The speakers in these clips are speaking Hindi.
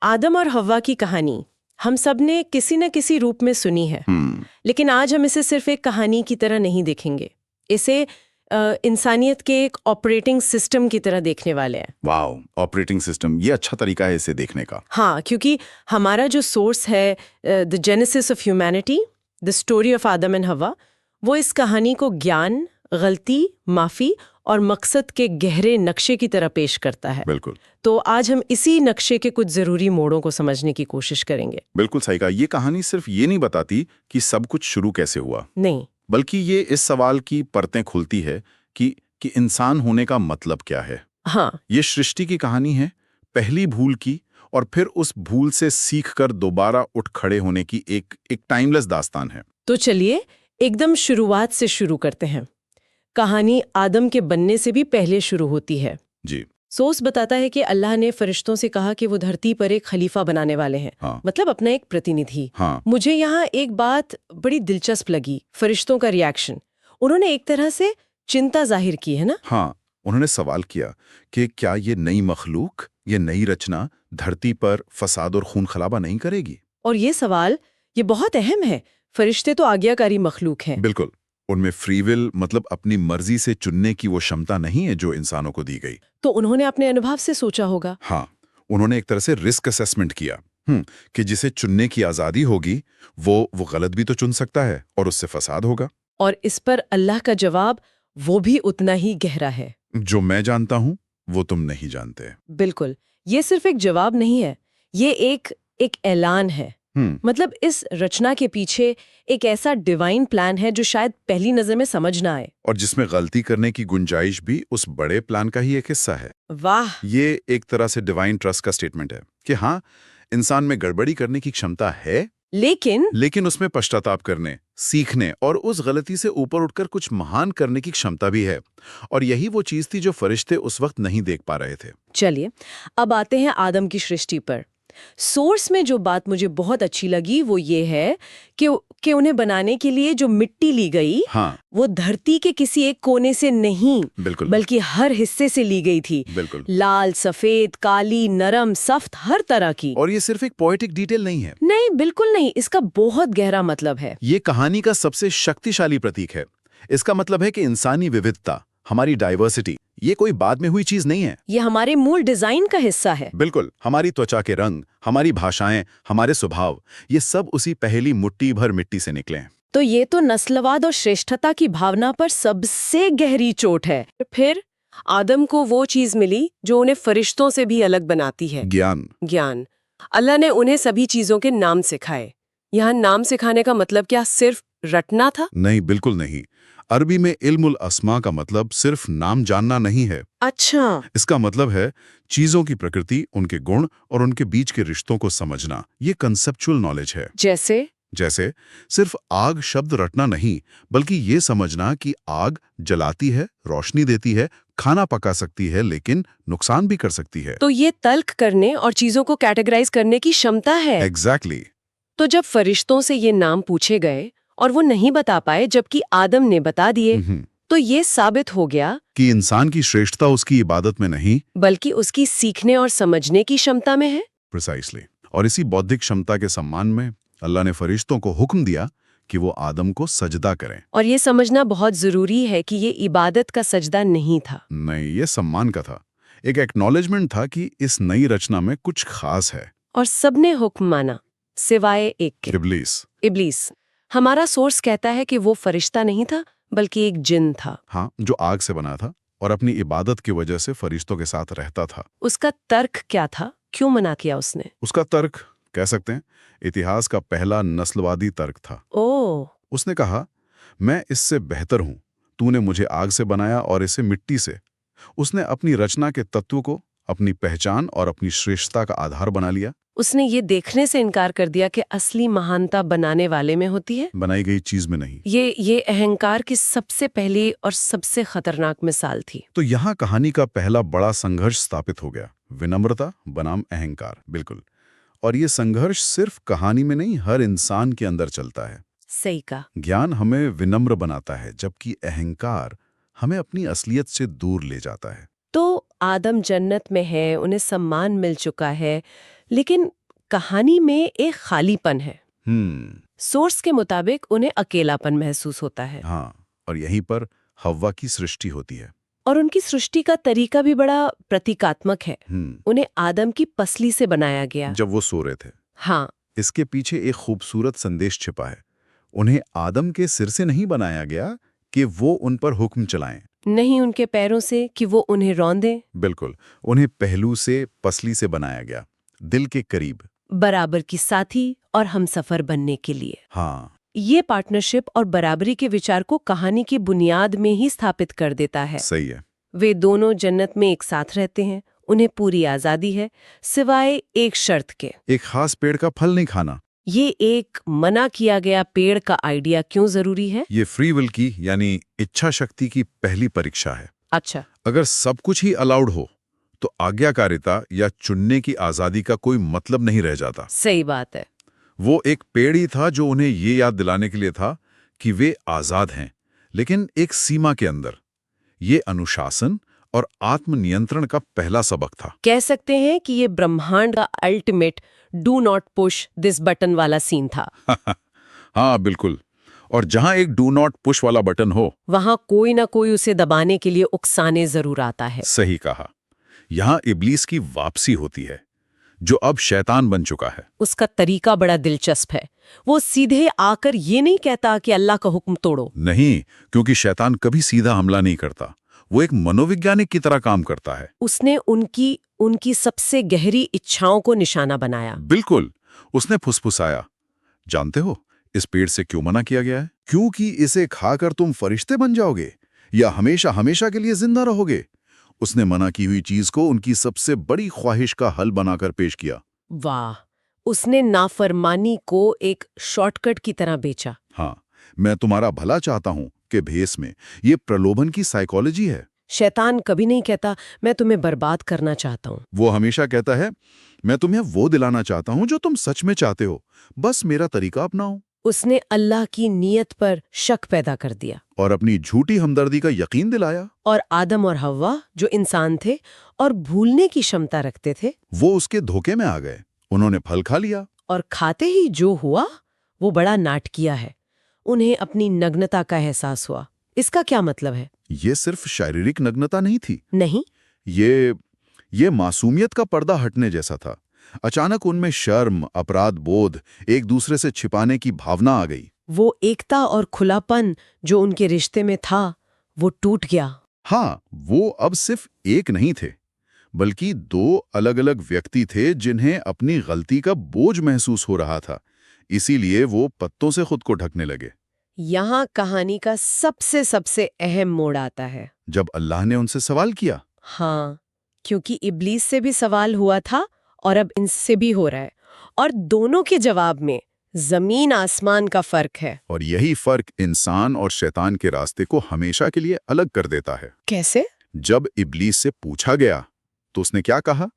आदम और हव्वा की कहानी हम सब ने किसी न किसी रूप में सुनी है, लेकिन आज हम इसे सिर्फ एक कहानी की तरह नहीं देखेंगे। इसे इंसानियत के एक ऑपरेटिंग सिस्टम की तरह देखने वाले हैं। वाओ, ऑपरेटिंग सिस्टम, ये अच्छा तरीका है इसे देखने का। हाँ, क्योंकि हमारा जो सोर्स है, the genesis of humanity, the story of Adam and हव्वा, वो इस कहानी को ज्ञान, गलती, माफी और मकसद के गहरे नक्शे की तरह पेश करता है। बिल्कुल। तो आज हम इसी नक्शे के कुछ जरूरी मोड़ों को समझने की कोशिश करेंगे। बिल्कुल सही कहा। ये कहानी सिर्फ ये नहीं बताती कि सब कुछ शुरू कैसे हुआ, नहीं, बल्कि ये इस सवाल की परतें खुलती है कि इंसान होने का मतलब क्या है। हाँ, ये सृष्टि की कहानी है, पहली भूल की, और फिर उस भूल से सीखकर दोबारा उठ खड़े होने की एक टाइमलेस दास्तान है। तो चलिए एकदम शुरुआत से शुरू करते हैं। कहानी आदम के बनने से भी पहले शुरू होती है। जी। सोर्स बताता है कि अल्लाह ने फरिश्तों से कहा कि वो धरती पर एक खलीफा बनाने वाले हैं। हाँ। मतलब अपना एक प्रतिनिधि। हाँ। मुझे यहाँ एक बात बड़ी दिलचस्प लगी, फरिश्तों का रिएक्शन। उन्होंने एक तरह से चिंता जाहिर की है ना। हाँ, उन्होंने सवाल किया कि क्या ये नई मखलूक, ये नई रचना धरती पर फसाद और खून खराबा नहीं करेगी। और ये सवाल ये बहुत अहम है। फरिश्ते तो आज्ञाकारी मखलूक हैं। बिल्कुल। उनमें फ्री विल, मतलब अपनी मर्जी से चुनने की वो क्षमता नहीं है जो इंसानों को दी गई। तो उन्होंने अपने अनुभव से सोचा होगा। हाँ, उन्होंने एक तरह से रिस्क असेसमेंट किया कि जिसे चुनने की आजादी होगी वो गलत भी तो चुन सकता है और उससे फसाद होगा। और इस पर अल्लाह का जवाब वो भी उतना ही गहरा है। जो मैं जानता हूं वो तुम नहीं जानते। बिल्कुल, ये सिर्फ एक जवाब नहीं है, ये एक ऐलान है। मतलब इस रचना के पीछे एक ऐसा डिवाइन प्लान है जो शायद पहली नजर में समझ ना आए, और जिसमें गलती करने की गुंजाइश भी उस बड़े प्लान का ही एक हिस्सा है। वाह। ये एक तरह से डिवाइन ट्रस्ट का स्टेटमेंट है कि हाँ, इंसान में गड़बड़ी करने की क्षमता है, लेकिन उसमें पश्चाताप करने, सीखने और उस गलती से ऊपर उठकर कुछ महान करने की क्षमता भी है। और यही वो चीज थी जो फरिश्ते उस वक्त नहीं देख पा रहे थे। चलिए अब आते हैं आदम की सृष्टि पर। सोर्स में जो बात मुझे बहुत अच्छी लगी वो ये है कि उन्हें बनाने के लिए जो मिट्टी ली गई, हाँ, वो धरती के किसी एक कोने से नहीं, बिल्कुल, बल्कि हर हिस्से से ली गई थी। बिल्कुल। लाल, सफेद, काली, नरम, सख्त, हर तरह की। और ये सिर्फ एक पोएटिक डिटेल नहीं है। नहीं, बिल्कुल नहीं, इसका बहुत गहरा मतलब है। ये कहानी का सबसे शक्तिशाली प्रतीक है। इसका मतलब है कि इंसानी विविधता, हमारी डाइवर्सिटी, ये कोई बाद में हुई चीज नहीं है। ये हमारे मूल डिजाइन का हिस्सा है। बिल्कुल। हमारी त्वचा के रंग, हमारी भाषाएं, हमारे स्वभाव, ये सब उसी पहली मुट्ठी भर मिट्टी से निकले हैं। तो ये तो नस्लवाद और श्रेष्ठता की भावना पर सबसे गहरी चोट है। फिर आदम को वो चीज मिली जो उन्हें फरिश्तों से भी अलग बनाती है, ज्ञान। अल्लाह ने उन्हें सभी चीजों के नाम सिखाए। यहाँ नाम सिखाने का मतलब क्या सिर्फ रटना था? नहीं, बिल्कुल नहीं। अरबी में इल्मुल अस्मा का मतलब सिर्फ नाम जानना नहीं है। अच्छा। इसका मतलब है चीजों की प्रकृति, उनके गुण और उनके बीच के रिश्तों को समझना। ये कंसेप्चुअल नॉलेज है। जैसे सिर्फ आग शब्द रटना नहीं, बल्कि ये समझना कि आग जलाती है, रोशनी देती है, खाना पका सकती है, लेकिन नुकसान भी कर सकती है। तो ये तल्ख करने और चीजों को कैटेगराइज करने की क्षमता है। एग्जैक्टली। तो जब फरिश्तों से ये नाम पूछे गए और वो नहीं बता पाए, जबकि आदम ने बता दिए, तो ये साबित हो गया कि इंसान की श्रेष्ठता उसकी इबादत में नहीं, बल्कि उसकी सीखने और समझने की क्षमता में है। प्रिसाइसली। और इसी बौद्धिक क्षमता के सम्मान में अल्लाह ने फरिश्तों को हुक्म दिया कि वो आदम को सजदा करें। और ये समझना बहुत जरूरी है कि ये इबादत का सजदा नहीं था। नहीं, ये सम्मान का था। एक एक्नॉलेजमेंट था कि इस नई रचना में कुछ खास है। और सबने हुक्म माना, सिवाय एक के, इब्लीस। हमारा सोर्स कहता है कि वो फरिश्ता नहीं था, बल्कि एक जिन था। हाँ, जो आग से बना था और अपनी इबादत की वजह से फरिश्तों के साथ रहता था। उसका तर्क क्या था? क्यों मना किया उसने? उसका तर्क कह सकते हैं इतिहास का पहला नस्लवादी तर्क था। उसने कहा, मैं इससे बेहतर हूं, तूने मुझे आग से बनाया और इसे मिट्टी से। उसने अपनी रचना के तत्व को अपनी पहचान और अपनी श्रेष्ठता का आधार बना लिया। उसने ये देखने से इनकार कर दिया कि असली महानता बनाने वाले में होती है, बनाई गई चीज में नहीं। ये अहंकार की सबसे पहली और सबसे खतरनाक मिसाल थी। तो यहाँ कहानी का पहला बड़ा संघर्ष स्थापित हो गया, विनम्रता बनाम अहंकार। बिल्कुल। और ये संघर्ष सिर्फ कहानी में नहीं, हर इंसान के अंदर चलता है। सही कहा। ज्ञान हमें विनम्र बनाता है, जबकि अहंकार हमें अपनी असलियत से दूर ले जाता है। तो आदम जन्नत में है, उन्हें सम्मान मिल चुका है, लेकिन कहानी में एक खालीपन है। सोर्स के मुताबिक उन्हें अकेलापन महसूस होता है। हाँ, और यहीं पर हव्वा की सृष्टि होती है। और उनकी सृष्टि का तरीका भी बड़ा प्रतीकात्मक है। उन्हें आदम की पसली से बनाया गया जब वो सो रहे थे। हाँ, इसके पीछे एक खूबसूरत संदेश छिपा है। उन्हें आदम के सिर से नहीं बनाया गया कि वो उन पर हुक्म चलाएं, नहीं उनके पैरों से कि वो उन्हें रौंदे। बिल्कुल, उन्हें पहलू से, पसली से बनाया गया, दिल के करीब, बराबर की साथी और हमसफर बनने के लिए। हाँ, ये पार्टनरशिप और बराबरी के विचार को कहानी की बुनियाद में ही स्थापित कर देता है। सही है। वे दोनों जन्नत में एक साथ रहते हैं, उन्हें पूरी आजादी है, सिवाय एक शर्त के। एक खास पेड़ का फल नहीं खाना। ये एक मना किया गया पेड़ का आइडिया क्यों जरूरी है? ये फ्री विल की यानी इच्छा शक्ति की पहली परीक्षा है। अच्छा, अगर सब कुछ ही अलाउड हो तो आज्ञाकारिता या चुनने की आजादी का कोई मतलब नहीं रह जाता। सही बात है। वो एक पेड़ ही था जो उन्हें ये याद दिलाने के लिए था कि वे आजाद हैं, लेकिन एक सीमा के अंदर। ये अनुशासन और आत्मनियंत्रण का पहला सबक था। कह सकते हैं कि ये ब्रह्मांड का ultimate do not push this button वाला सीन था। हाँ, बिल्कुल। और जहां एक डू नॉट पुश वाला बटन हो, वहां कोई ना कोई उसे दबाने के लिए उकसाने जरूर आता है। सही कहा। यहां इब्लीस की वापसी होती है, जो अब शैतान बन चुका है। उसका तरीका बड़ा दिलचस्प है। वो सीधे आकर ये नहीं कहता कि अल्लाह का हुक्म तोड़ो। नहीं, क्योंकि शैतान कभी सीधा हमला नहीं करता। वो एक मनोवैज्ञानिक की तरह काम करता है। उसने उनकी सबसे गहरी इच्छाओं को निशाना बनाया। बिल्कुल, उसने फुसफुसाया, जानते हो इस पेड़ से क्यों मना किया गया है? क्योंकि इसे खाकर तुम फरिश्ते बन जाओगे या हमेशा हमेशा के लिए जिंदा रहोगे। उसने मना की हुई चीज को उनकी सबसे बड़ी ख्वाहिश का हल बनाकर पेश किया। वाह, उसने नाफरमानी को एक शॉर्टकट की तरह बेचा। हाँ, मैं तुम्हारा भला चाहता हूं के भेस में ये प्रलोभन की साइकोलॉजी है। शैतान कभी नहीं कहता मैं तुम्हें बर्बाद करना चाहता हूँ। वो हमेशा कहता है मैं तुम्हें वो दिलाना चाहता हूं जो तुम सच में चाहते हो, बस मेरा तरीका अपनाओ। उसने अल्लाह की नीयत पर शक पैदा कर दिया और अपनी झूठी हमदर्दी का यकीन दिलाया। और आदम और हव्वा जो इंसान थे और भूलने की क्षमता रखते थे, वो उसके धोखे में आ गए। उन्होंने फल खा लिया और खाते ही जो हुआ वो बड़ा नाटकीय है। उन्हें अपनी नग्नता का एहसास हुआ। इसका क्या मतलब है? ये सिर्फ शारीरिक नग्नता नहीं थी। नहीं, ये मासूमियत का पर्दा हटने जैसा था। अचानक उनमें शर्म, अपराध बोध, एक दूसरे से छिपाने की भावना आ गई। वो एकता और खुलापन जो उनके रिश्ते में था वो टूट गया। हाँ, वो अब सिर्फ एक नहीं थे, बल्कि दो अलग अलग व्यक्ति थे जिन्हें अपनी गलती का बोझ महसूस हो रहा था। इसीलिए वो पत्तों से खुद को ढकने लगे। यहाँ कहानी का सबसे अहम मोड़ आता है जब अल्लाह ने उनसे सवाल किया। हाँ, क्योंकि इब्लीस से भी सवाल हुआ था और अब इनसे भी हो रहा है, और दोनों के जवाब में जमीन आसमान का फर्क है। और यही फर्क इंसान और शैतान के रास्ते को हमेशा के लिए अलग कर देता है। कैसे? जब इब्लीस से पूछा गया तो उसने क्या कहा?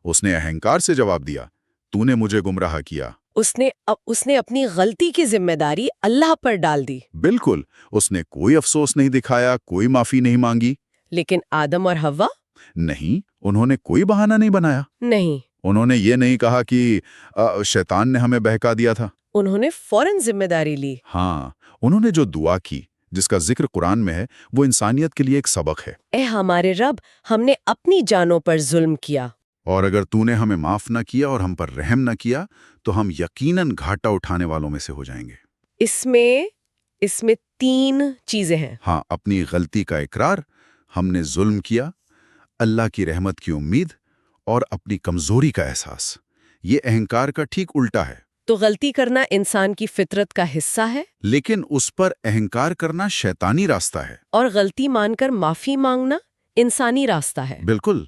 उसने अहंकार से जवाब दिया, तूने मुझे गुमराह किया। उसने अपनी गलती की जिम्मेदारी अल्लाह पर डाल दी। बिल्कुल, उसने कोई अफसोस नहीं दिखाया, कोई माफी नहीं मांगी। लेकिन आदम और हव्वा? नहीं, उन्होंने कोई बहाना नहीं बनाया। नहीं, उन्होंने ये नहीं कहा कि शैतान ने हमें बहका दिया था। उन्होंने फौरन जिम्मेदारी ली। हाँ, उन्होंने जो दुआ की, जिसका जिक्र कुरान में है, वो इंसानियत के लिए एक सबक है। ए हमारे रब, हमने अपनी जानों पर जुल्म किया, और अगर तूने हमें माफ न किया और हम पर रहम न किया तो हम यकीनन घाटा उठाने वालों में से हो जाएंगे। इसमें 3 चीजें हैं। हाँ, अपनी गलती का इकरार, हमने जुल्म किया, अल्लाह की रहमत की उम्मीद और अपनी कमजोरी का एहसास। ये अहंकार का ठीक उल्टा है। तो गलती करना इंसान की फितरत का हिस्सा है, लेकिन उस पर अहंकार करना शैतानी रास्ता है। और गलती मानकर माफी मांगना इंसानी रास्ता है। बिल्कुल,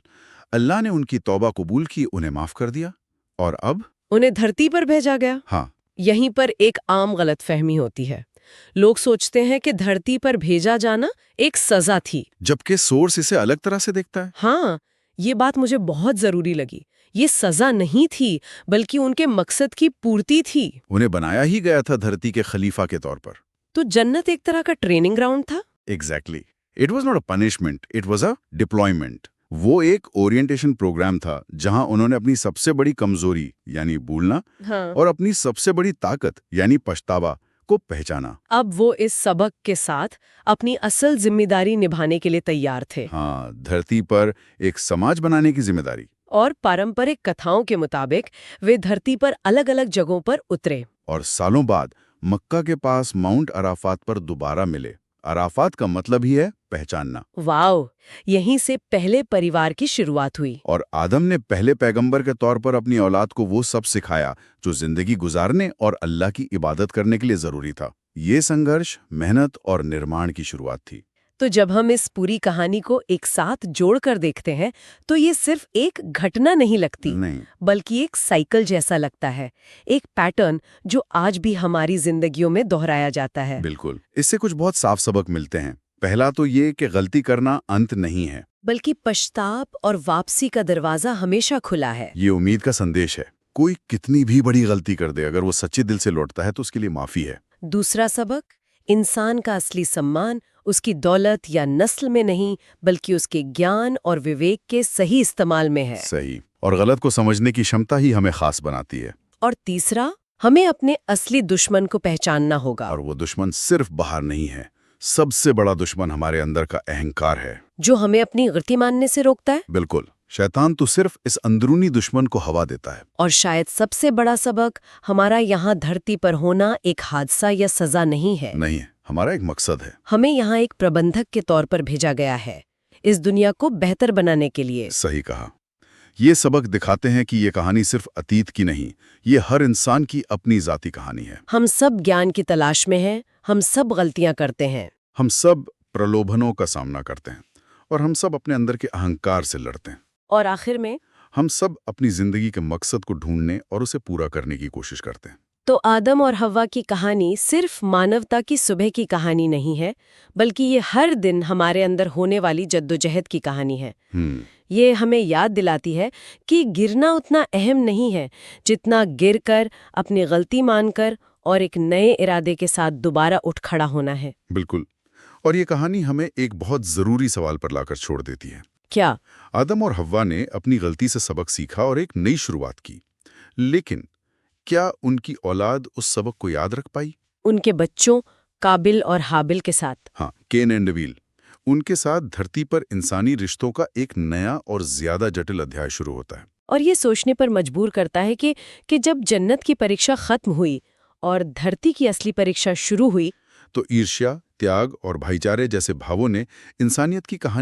अल्लाह ने उनकी तौबा कबूल की, उन्हें माफ कर दिया और अब उन्हें धरती पर भेजा गया। हाँ, यहीं पर एक आम गलतफहमी होती है। लोग सोचते हैं कि धरती पर भेजा जाना एक सजा थी, जबकि सोर्स इसे अलग तरह से देखता है। हाँ, ये बात मुझे बहुत जरूरी लगी। ये सजा नहीं थी, बल्कि उनके मकसद की पूर्ति थी। उन्हें बनाया ही गया था धरती के खलीफा के तौर पर। तो जन्नत एक तरह का ट्रेनिंग ग्राउंड था। Exactly, it was not a punishment, it was a deployment. वो एक ओरिएंटेशन प्रोग्राम था जहां उन्होंने अपनी सबसे बड़ी कमजोरी यानी भूलना और अपनी सबसे बड़ी ताकत यानी पछतावा को पहचाना। अब वो इस सबक के साथ अपनी असल जिम्मेदारी निभाने के लिए तैयार थे। हाँ, धरती पर एक समाज बनाने की जिम्मेदारी। और पारंपरिक कथाओं के मुताबिक वे धरती पर अलग अलग जगहों पर उतरे और सालों बाद मक्का के पास माउंट अराफात पर दोबारा मिले। अराफात का मतलब ही है पहचानना। वाओ, यहीं से पहले परिवार की शुरुआत हुई। और आदम ने पहले पैगंबर के तौर पर अपनी औलाद को वो सब सिखाया जो जिंदगी गुजारने और अल्लाह की इबादत करने के लिए जरूरी था। ये संघर्ष, मेहनत और निर्माण की शुरुआत थी। तो जब हम इस पूरी कहानी को एक साथ जोड़कर देखते हैं तो ये सिर्फ एक घटना नहीं लगती, नहीं, बल्कि एक साइकिल जैसा लगता है, एक पैटर्न जो आज भी हमारी जिंदगियों में दोहराया जाता है। बिल्कुल। इससे कुछ बहुत साफ सबक मिलते हैं। पहला तो ये कि गलती करना अंत नहीं है, बल्कि पश्चाताप और वापसी का दरवाजा हमेशा खुला है। ये उम्मीद का संदेश है। कोई कितनी भी बड़ी गलती कर दे, अगर वो सच्चे दिल से लौटता है तो उसके लिए माफी है। दूसरा सबक, इंसान का असली सम्मान उसकी दौलत या नस्ल में नहीं, बल्कि उसके ज्ञान और विवेक के सही इस्तेमाल में है। सही। और गलत को समझने की क्षमता ही हमें खास बनाती है। और तीसरा, हमें अपने असली दुश्मन को पहचानना होगा। और वो दुश्मन सिर्फ बाहर नहीं है, सबसे बड़ा दुश्मन हमारे अंदर का अहंकार है, जो हमें अपनी गलती मानने से रोकता है। बिल्कुल। शैतान तो सिर्फ इस अंदरूनी दुश्मन को हवा देता है। और शायद सबसे बड़ा सबक, हमारा यहाँ धरती पर होना एक हादसा या सजा नहीं है। नहीं है, हमारा एक मकसद है। हमें यहाँ एक प्रबंधक के तौर पर भेजा गया है, इस दुनिया को बेहतर बनाने के लिए। सही कहा। ये सबक दिखाते हैं कि ये कहानी सिर्फ अतीत की नहीं, ये हर इंसान की अपनी जाती कहानी है। हम सब ज्ञान की तलाश में हैं, हम सब गलतियां करते हैं, हम सब प्रलोभनों का सामना करते हैं, और हम सब अपने अंदर के अहंकार से लड़ते हैं। और आखिर में हम सब अपनी जिंदगी के मकसद को ढूंढने और उसे पूरा करने की कोशिश करते हैं। तो आदम और हव्वा की कहानी सिर्फ मानवता की सुबह की कहानी नहीं है, बल्कि ये हर दिन हमारे अंदर होने वाली जद्दोजहद की कहानी है। ये हमें याद दिलाती है कि गिरना उतना अहम नहीं है जितना गिरकर, अपनी गलती मानकर और एक नए इरादे के साथ दोबारा उठ खड़ा होना है। बिल्कुल। और ये कहानी हमें एक बहुत जरूरी सवाल पर लाकर छोड़ देती है। क्या? आदम और हव्वा ने अपनी गलती से सबक सीखा और एक नई शुरुआत की, लेकिन क्या उनकी औलाद उस सबक को याद रख पाई? उनके बच्चों काबिल और हाबिल के साथ। हाँ, केन एंड अबील। उनके साथ धरती पर इंसानी रिश्तों का एक नया और ज्यादा जटिल अध्याय शुरू होता है। और ये सोचने पर मजबूर करता है कि जब जन्नत की परीक्षा खत्म हुई और धरती की असली परीक्षा शुरू हुई, तो ईर्ष्या, त्याग और भाईचारे जैसे भावों ने इंसानियत की कहानी